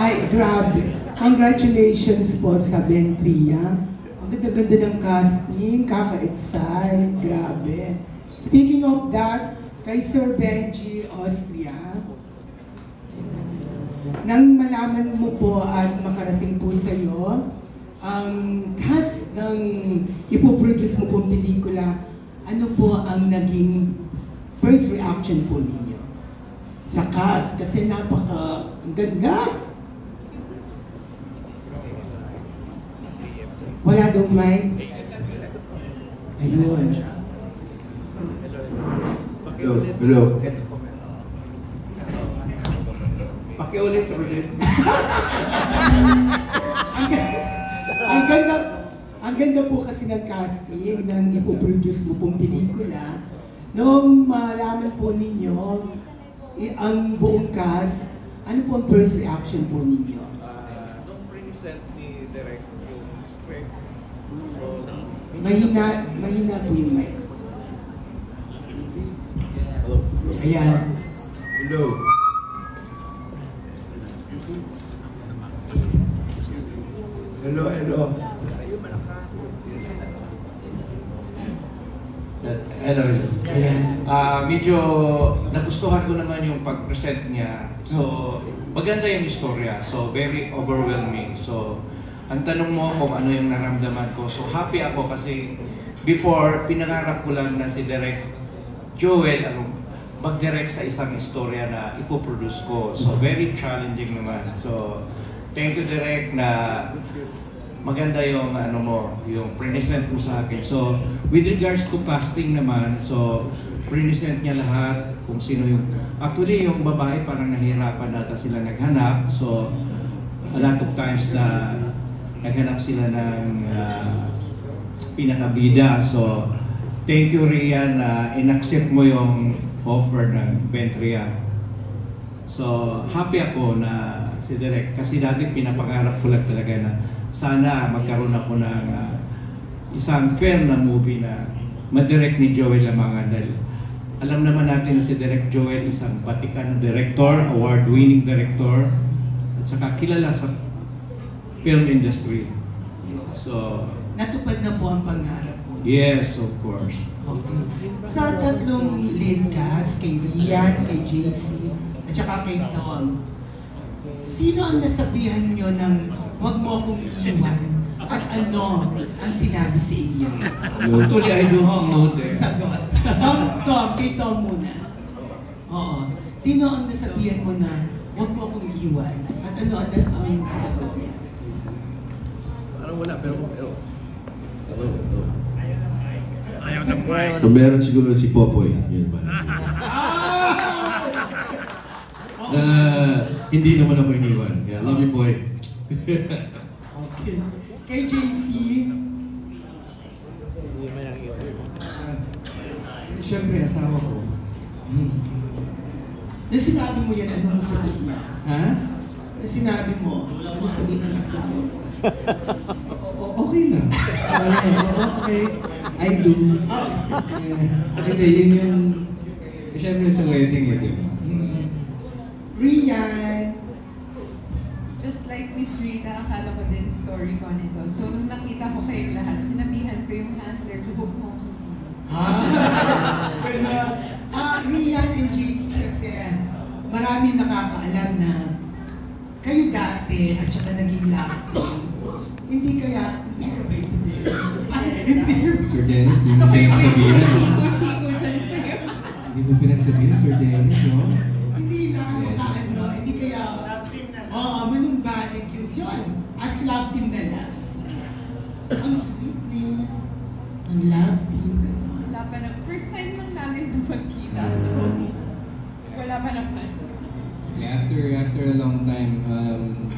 Ay, grabe. Congratulations po sa Bentria. Ang ganda-ganda ng casting, kaka-excite, grabe. Speaking of that, kay Sir Benji Austria, nang malaman mo po at makarating po sa iyo, ang cast ng ipoproduce mo pong pelikula, ano po ang naging first reaction po ninyo? Sa cast, kasi ang ganda. Wala daw mic. Ayun. Hello. Pakiulit. Ang ganda po kasi ng casting ng ipoproduce mo pong pelikula. Noong malaman po ninyo ang buong cast, ano po ang first reaction po ninyo? Nung present ni Direk yung script, Mahina po yung mic. Ayan. Hello. Hello. Medyo nagustuhan ko naman yung pag-present niya. So, maganda yung istorya. So, very overwhelming. So, ang tanong mo kung ano yung naramdaman ko. So, happy ako kasi before, pinangarap ko lang na si Direk Joel mag-direct sa isang istorya na ipoproduce ko. So, very challenging naman. So, thank you Direk na maganda yung yung present mo sa akin. So, with regards to casting naman, so present niya lahat kung sino yung actually yung babae parang nahirapan nata sila naghanap. So, a lot of times na naghanap sila ng pinakabida. So, thank you Rian na in-accept mo yung offer ng Bentria. So, happy ako na si Direk kasi dati pinapangarap ko lang talaga na sana magkaroon ako ng isang film na movie na madirect ni Joel Lamangan dahil alam naman natin na si Direk Joel isang batikan na director, award-winning director at saka kilala sa film industry. So, natupad na po ang pangarap po. Yes, of course. Okay. Sa tatlong lead cast, kay Rian, kay JC, at saka kay Tom, sino ang nasabihan nyo ng huwag mo akong iwan at ano ang sinabi sa inyo? Actually, I don't know that. Sagot. Kay Tom muna. Oo. Sino ang nasabihan mo na huwag mo akong iwan at ano ang sinagot niya? parang wala, pero Kung meron siguro si Popoy, yun ba? Hindi naman ako iniwan. Yeah, love you, Poy. Okay. Kay JC, Siyempre, asawa ko. nung sinabi mo yan, anong sagot niya? Ha? Nung sinabi mo, anong sagot ng asawa mo? Okay lang. Okay. I do. Hindi, yun yung... Siyempre sa wedding eh, di ba? Rian! Just like Miss Rita, akala ko din story ko nito. So, nung nakita ko kayong lahat, sinabihan ko yung handler, huwag mo akong Rian and JC kasi marami nakakaalam na kayo dati at saka naging love team. Hindi ka ba ito din? Sir Dennis, hindi gusto mo ko yung pinagsabihan. siko-siko dyan sa'yo. Hindi mo pinagsabihan, Sir Dennis, no? Hindi lang, hindi kaya, manumbalik yun. As love team na lang. Ang sweetness, ang love team, gano'n. Wala pa na, first time lang namin napagkita, so wala pa naman. After a long time,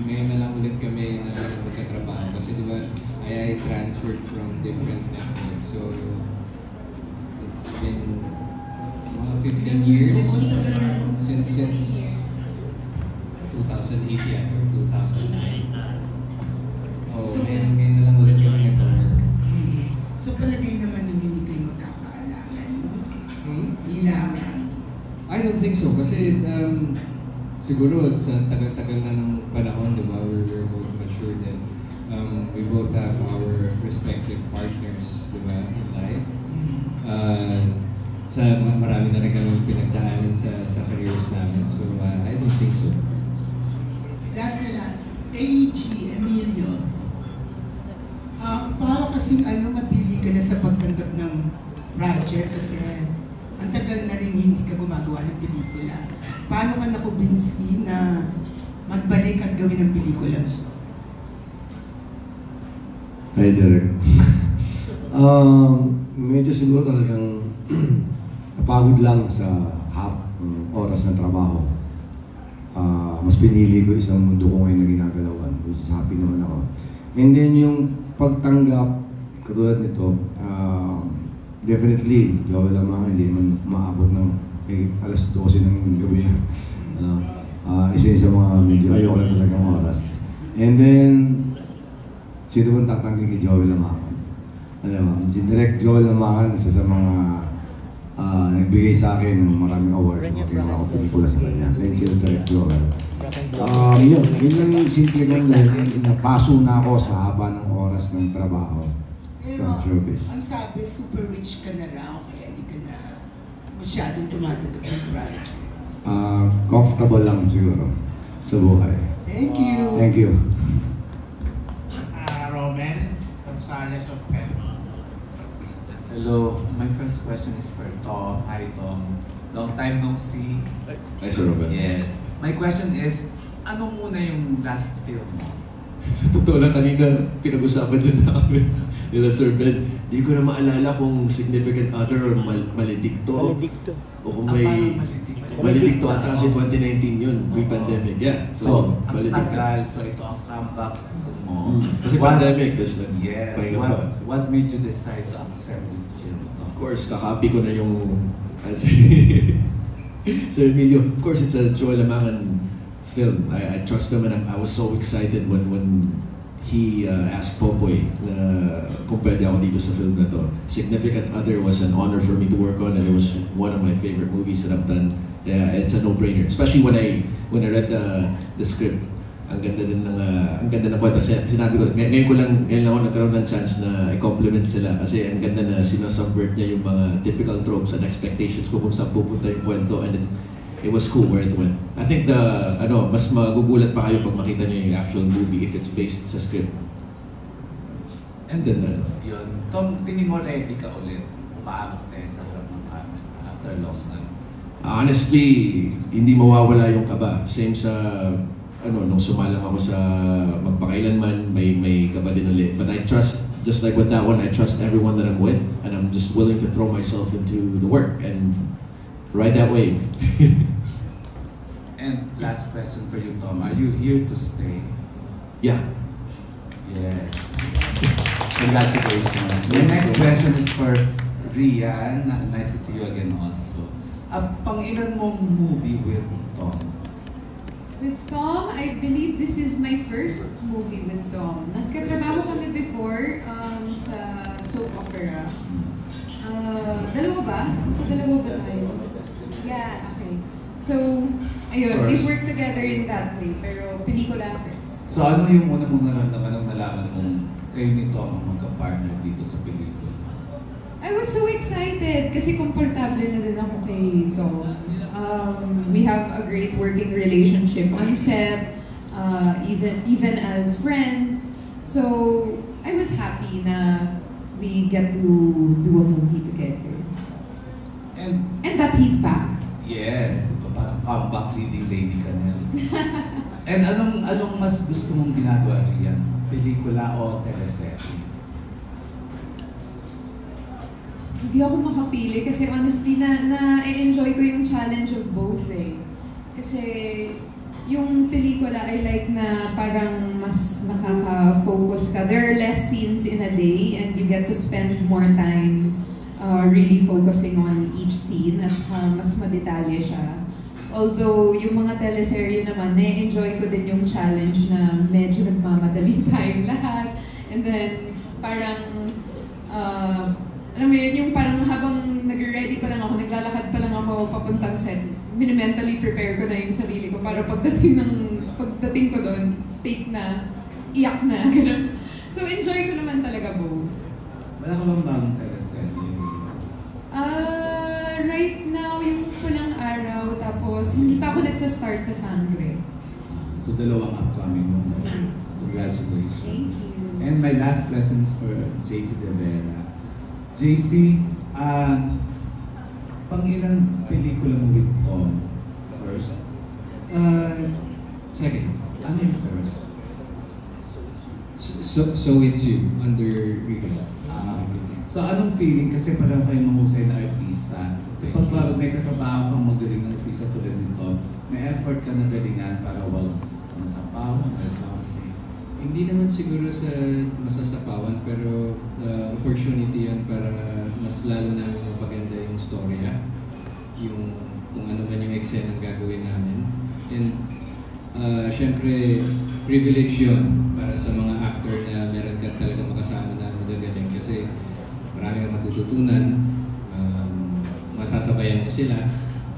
ngayon na lang ulit kami na magkatrabaho kasi di ba I transferred from different networks, so it's been 15 years since 2008 yan, or 2009. So, ngayon na lang ulit kami nag-work. So palagay naman ninyo hindi kayo magkakaalangan, no? Ilangan. I don't think so kasi siguro sa tagal-tagal na ng panahon, di ba? supportive partners, di ba, in life. Marami na rin kami pinagdaanan sa careers namin. So, I don't think so. Last na lang, kay G. Emilio, para kasing mapili ka na sa pagtanggap ng project kasi ang tagal na rin hindi ka gumagawa ng pelikula. Paano ka nakumbinsi na magbalik at gawin ang pelikula mo? Hi, Derek. Medyo siguro talagang napagod lang sa oras ng trabaho. Mas pinili ko isang mundo ko ngayon na ginagalawan, which is happy naman ako. And then yung pagtanggap, katulad nito, definitely, Joel Lamangan, hindi naman maabot ng alas 12 ng gabi. Isa sa mga medyo ayoko lang talagang oras. And then, sino bang tatanggi kay Joel Lamangan? Si Direct Joel Lamangan, isa sa mga nagbigay sa akin ng maraming awards na ginawa ko pelikula sa kanya. Thank you, Direct Joel. Yun lang yung simple lang dahil napaso na ako sa haba ng oras ng trabaho sa showbiz. Ang sabi, super rich ka na raw, kaya hindi ka na masyadong tumatanggap ng project. Comfortable lang siguro sa buhay. Thank you. Thank you. Roman Gonzalez of Pen. Hello, my first question is for Tom. Hi Tom. Long time no see. Hi, Sir Robert. Yes. My question is, ano muna yung last film mo? Sa totoo lang, kanina pinag-usapan din namin nila Sir Ben. Di ko na maalala kung significant other or maledikto. O kung may... Maledikto ata kasi 2019 yun, pre-pandemic. Yeah. So, ang Maledikto. tagal. So, ito ang comeback film mo. Kasi pandemic, tapos Yes. pahinga pa. What made you decide to accept this film? Of course, kakapi ko na yung... Sir Emilio, of course, it's a Joel Lamangan film. I trust him and I was so excited when he asked Popoy na kung pwede ako dito sa film na to. Significant Other was an honor for me to work on and it was one of my favorite movies that I've done. Yeah, it's a no-brainer. Especially when I read the script. Ang ganda din ng kwento. Sinabi ko, ngayon lang ako nagkaroon ng chance na i-compliment sila kasi ang ganda na sinasubvert niya yung mga typical tropes and expectations ko kung saan pupunta yung kwento and it was cool where it went. I think mas magugulat pa kayo pag makita niyo yung actual movie if it's based sa script. And then, yun. Tom, tingin mo ready ka ulit umaabot sa harap ng camera after long time? Honestly, hindi mawawala yung kaba. Same sa nung sumalang ako sa magpakailanman, may kaba din ulit. But I trust, just like with that one, I trust everyone that I'm with and I'm just willing to throw myself into the work and ride that wave. And last question for you, Tom. Are you here to stay? Yeah. Yes. Congratulations. The next question is for Rian. Nice to see you again also. Pang-ilan mong movie with Tom? With Tom, I believe this is my first movie with Tom. Nagkatrabaho kami before sa soap opera. Dalawa ba? Dalawa ba tayo? Yeah, okay. So, ayun, we worked together in that way, pero pelikula first. So ano yung una mong naramdaman nung nalaman mong kayo ni Tom ang magka-partner dito sa pelikula? I was so excited kasi komportable na din ako kay Tom. We have a great working relationship on set, even as friends. So, I was happy na we get to do a movie together. And that he's back. Yes, parang comeback leading lady ka na. And anong mas gusto mong ginagawa riyan? Pelikula o teleserye? Hindi ako makapili kasi honestly na-enjoy ko yung challenge of both eh. Kasi yung pelikula I like na parang mas nakaka-focus ka. There are less scenes in a day and you get to spend more time really focusing on each scene at mas madetalye siya. Although yung mga teleserye naman, na-enjoy ko din yung challenge na medyo nagmamadali tayong lahat. And then parang alam mo yun, yung parang habang nag-ready pa lang ako, naglalakad pa lang ako papuntang set, mentally prepare ko na yung sarili ko para pagdating ko doon, take na, iyak na, gano'n. So enjoy ko naman talaga both. Wala ka bang bagong teleserye? Right now, yung Pulang Araw, tapos hindi pa ako nagsa-start sa Sangre. So, dalawang upcoming mo. Congratulations. Thank you. And my last question is for JC De Vera. JC, pang-ilang pelikula mo with Tom? First? Second. Ano yung first? So it's you, under Rico. So anong feeling? Kasi pareho kayong mahusay na artista. Pag may katrabaho kang magaling na artista tulad nito, may effort ka na galingan para wag masapawan or something. Hindi naman siguro sa masasapawan, pero opportunity yan para mas lalo namin mapaganda yung storya, yung kung ano man yung eksena ang gagawin namin. And syempre, privilege yun para sa mga actor na meron ka talaga makasama na magagaling kasi marami kang matututunan, masasabayan mo sila,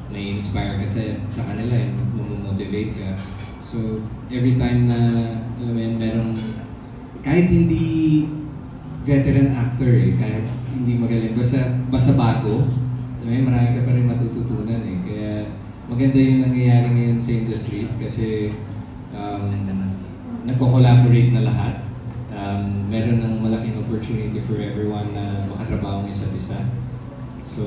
nai-inspire ka sa kanila, motivate ka. So, every time na alam mo yan, merong, kahit hindi veteran actor kahit hindi magaling, basta bago, alam mo yan, marami ka pa rin matututunan Kaya maganda yung nangyayari ngayon sa industry kasi nagko-collaborate na lahat. Meron ng malaking opportunity for everyone na makatrabaho ng isa't isa. So,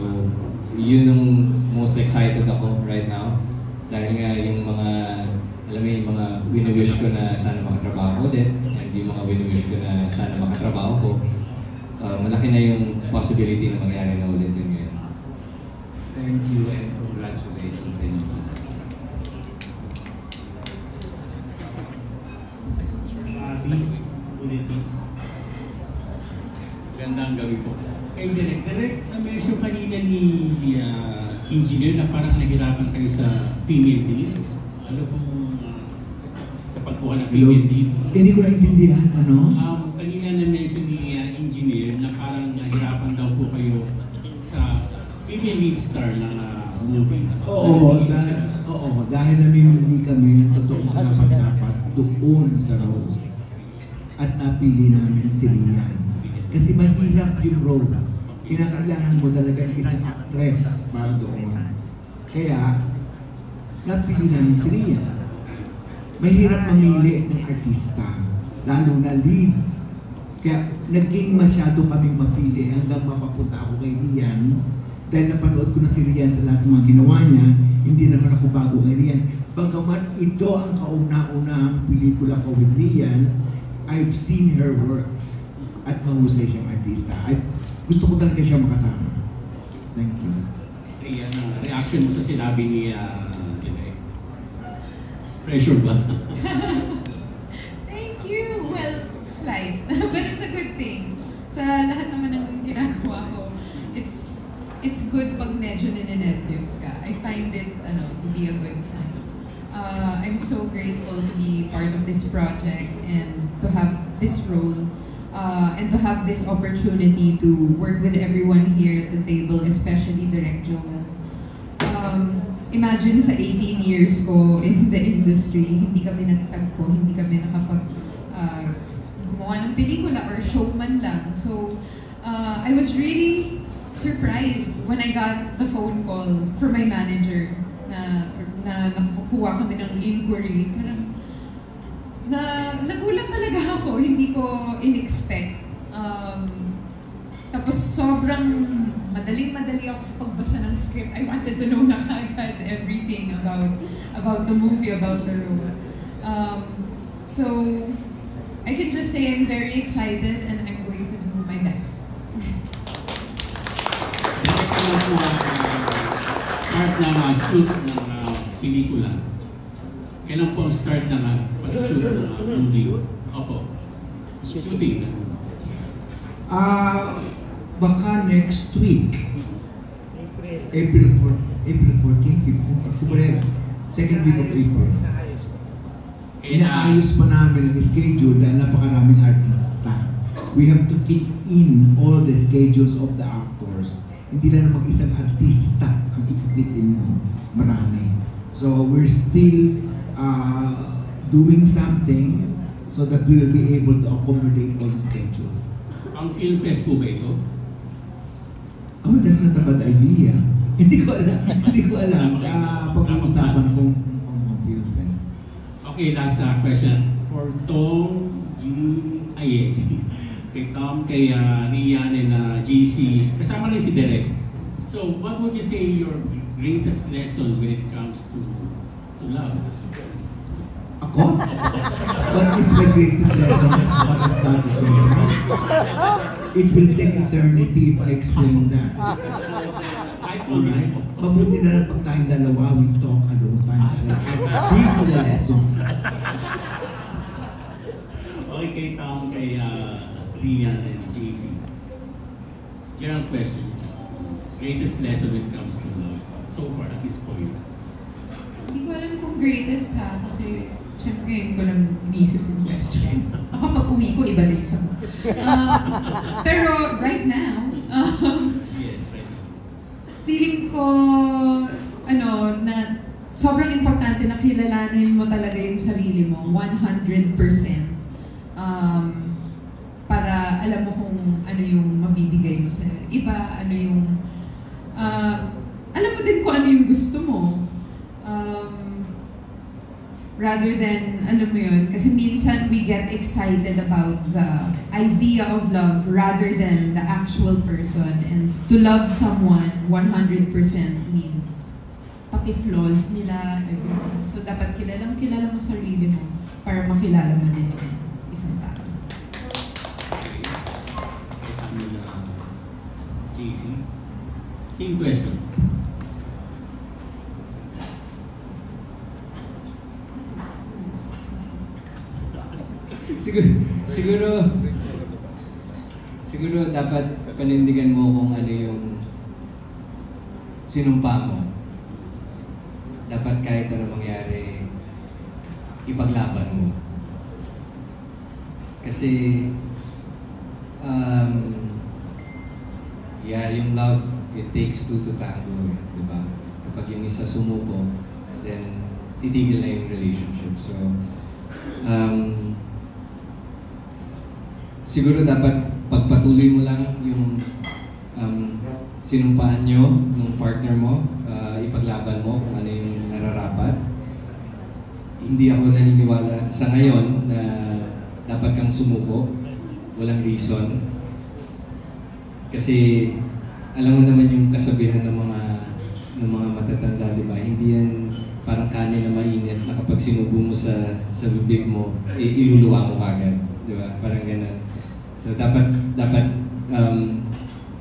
yun yung most excited ako right now. Dahil nga yung mga, alam mo yung mga wini-wish ko na sana makatrabaho ko ulit, and yung mga wini-wish ko na sana makatrabaho ko, malaki na yung possibility na mangyari na ulit yun ngayon. Thank you and congratulations sa inyo. Gandang gabi po. Direk, na-mention kanina ni engineer na parang nahirapan kayo sa female lead. Ano pong sa pagkuha ng female lead? Hindi ko naintindihan, ano? Kanina na-mention ni engineer na parang nahirapan daw po kayo sa female lead star ng movie. Oo, dahil namimili kami ng totoong dapat doon sa role. At napili namin si Rian. Kasi mahirap yung role. Kinakailangan mo talaga ng isang actress para doon. Kaya, napili namin si Rian. Mahirap mamili ng artista, lalo na lead. Kaya naging masyado kaming mapili hanggang mapapunta ako kay Rian. Dahil napanood ko na si Rian sa lahat ng mga ginawa niya, hindi naman ako bago kay Rian. Bagamat ito ang kauna-unahang pelikula ko with Rian, I've seen her works at mahusay siyang artista. Gusto ko talaga siya makasama. Thank you. Rian, reaction mo sa sinabi ni pressure ba? Thank you! Well, slight. But it's a good thing. Sa lahat naman ng ginagawa ko, it's good pag medyo ninenervyos ka. I find it to be a good sign. I'm so grateful to be part of this project and to have this role and to have this opportunity to work with everyone here at the table, especially Direk Joel. Imagine sa 18 years ko in the industry, hindi kami nagtagpo, hindi kami nakapag gumawa ng pelikula or showman lang. So, I was really surprised when I got the phone call from my manager na nakukuha kami ng inquiry. Parang nagulat talaga ako, hindi ko in-expect. Tapos sobrang madaling-madali ako sa pagbasa ng script. I wanted to know na kagad everything about the movie, about the role. So, I can just say I'm very excited and I'm going to do my best. Start na shoot ng pelikula. Kailan po ang start na pag-shoot ng movie? Opo. Shooting na. Baka next week. April 14, 15, 16, whatever. Second week of April. Inaayos pa namin ang schedule dahil napakaraming artista. We have to fit in all the schedules of the actors. Hindi lang namang isang artista ang i-fit in mo. Marami. So we're still doing something so that we will be able to accommodate all the schedules. Pang film fest po ba ito? Oh, that's not a bad idea. Hindi ko alam. Pag-uusapan kong film fest. Okay, last question. For Tom, kay Tom, kay Rian, and JC, kasama rin si Derek. So, what would you say your greatest lesson when it comes to love? Ako? What is my greatest lesson? It will take eternity if I explain that. Alright? Mabuti na lang pag tayong dalawa, we talk alone time. Bring to the lesson. Okay, kay Tom, kay Rian, and JC. General question. Greatest lesson when it comes to love so far at this point? Hindi ko alam kung greatest kasi syempre ngayon ko lang inisip yung question. Ako pag uwi ko, iba din siya. Pero right now, Yes, right now. feeling ko, na sobrang importante na kilalanin mo talaga yung sarili mo, 100%. Para alam mo kung ano yung mabibigay mo sa iba, ano yung alam mo din kung ano yung gusto mo. Rather than, alam mo yun, kasi minsan we get excited about the idea of love rather than the actual person. And to love someone 100% means pati flaws nila, everything. So dapat kilala mo sarili mo para makilala mo din yung isang tao. JC? Same question. Siguro dapat panindigan mo kung ano yung sinumpa mo. Dapat kahit ano mangyari, ipaglaban mo. Kasi yung love, it takes two to tango, di ba? Kapag yung isa sumuko, then titigil na yung relationship. So, siguro dapat pagpatuloy mo lang yung sinumpaan nyo ng partner mo, ipaglaban mo kung ano yung nararapat. Hindi ako naniniwala sa ngayon na dapat kang sumuko, walang reason. Kasi alam mo naman yung kasabihan ng mga matatanda, di ba? Hindi yan parang kanin na mainit na kapag sinubo mo sa bibig mo, iluluwa mo kagad, di ba? Parang ganun. So dapat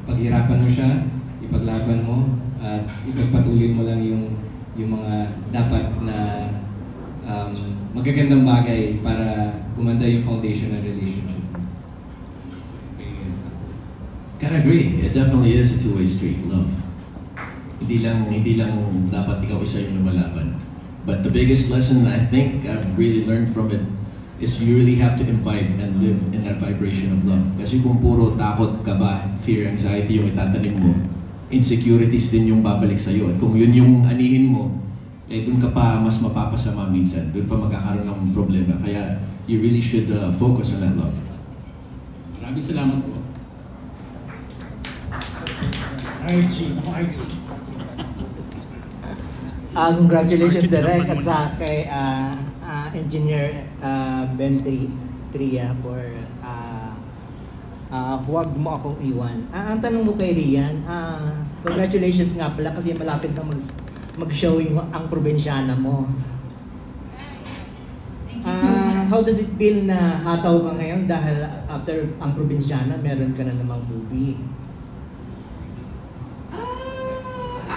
paghirapan mo siya, ipaglaban mo, at ipagpatuloy mo lang yung mga dapat na magagandang bagay para gumanda yung foundation ng relationship. Can agree. It definitely is a two-way street, love. Hindi lang dapat ikaw isa yung lumalaban. But the biggest lesson I think I've really learned from it is you really have to imbibe and live in that vibration of love. Kasi kung puro takot, kaba, fear, anxiety yung itatanim mo, insecurities din yung babalik sa'yo. At kung yun yung anihin mo, dun ka pa mas mapapasama minsan. Dun pa magkakaroon ng problema. Kaya you really should focus on that love. Maraming salamat po. Congratulations Derek at sa kay Engineer Ben Tria for huwag mo akong iwan. Ang tanong mo kay Rian, congratulations nga pala kasi malapit na mag-show yung ang probinsyana mo. Thank you so much. How does it feel na hataw ka ngayon dahil after ang probinsyana meron ka na namang movie?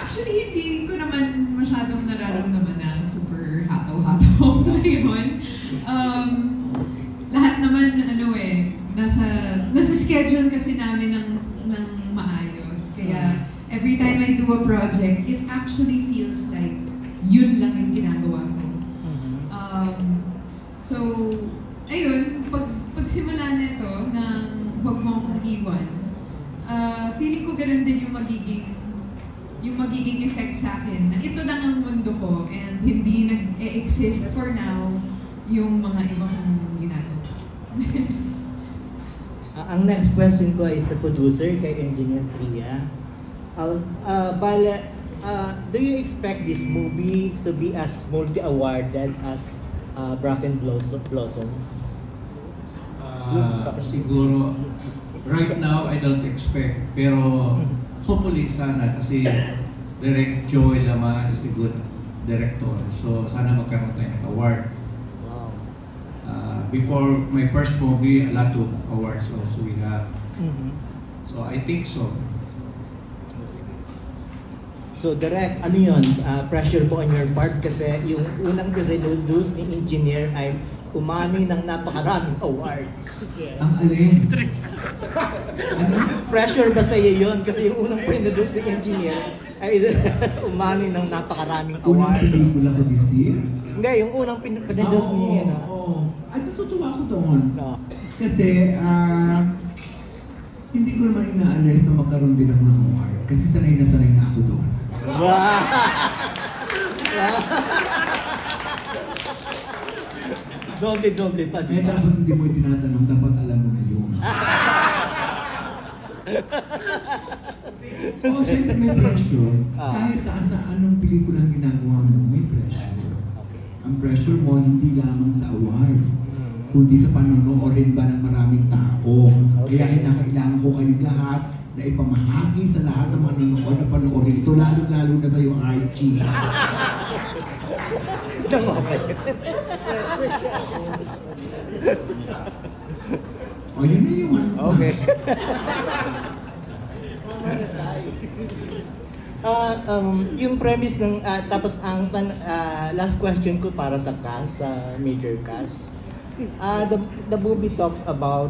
Actually, hindi ko naman masyadong nararamdaman na super hataw-hataw ngayon. Lahat naman, nasa schedule kasi namin ng maayos. Kaya, every time I do a project, it actually feels like yun lang yung ginagawa ko. So, ayun, pagsimula nito ng huwag mo akong iwan, feeling ko ganun din yung magiging effect sa akin na ito lang ang mundo ko and hindi nag-exist for now yung mga iba kong ginagawa. Ang Ang next question ko ay sa producer, kay Engineer Tria. Do you expect this movie to be as multi-awarded as Bracken Blossoms? Siguro, right now, I don't expect. Pero, hopefully sana kasi Direct Joel Laman is a good director. So, sana magkaroon tayo ng award. Wow. Before my first movie, a lot of awards also we have. Mm-hmm. So, I think so. So direct, ano yun, pressure po on your part kasi yung unang pinroduce ni Engineer ay umani ng napakaraming awards. Ang alin? Pressure ba sa iyo yun? Kasi yung unang pinroduce ni Engineer ay umani ng napakaraming Unang awards. pelikula ko this year? Hindi, yung unang pinroduce ni Oo. At natutuwa ko doon. No. Kasi, hindi ko naman ina-address na magkaroon din ako ng award. Kasi sanay na ako doon. Wow! Doble pa. Eh tapos hindi mo tinatanong, dapat alam mo na yun. Oo, syempre may pressure. Kahit sa anong pelikulang ginagawa mo, may pressure. Ang pressure mo hindi lamang sa award, kundi sa panonoodin ba ng maraming tao. Kaya kinakailangan ko kayong lahat na ipamahagi sa lahat ng manonood na panoorin ito, lalo-lalo na sa iyong IG. O, yun na yung ano. Okay. Yung premise ng, tapos ang last question ko para sa cast, sa major cast. The movie talks about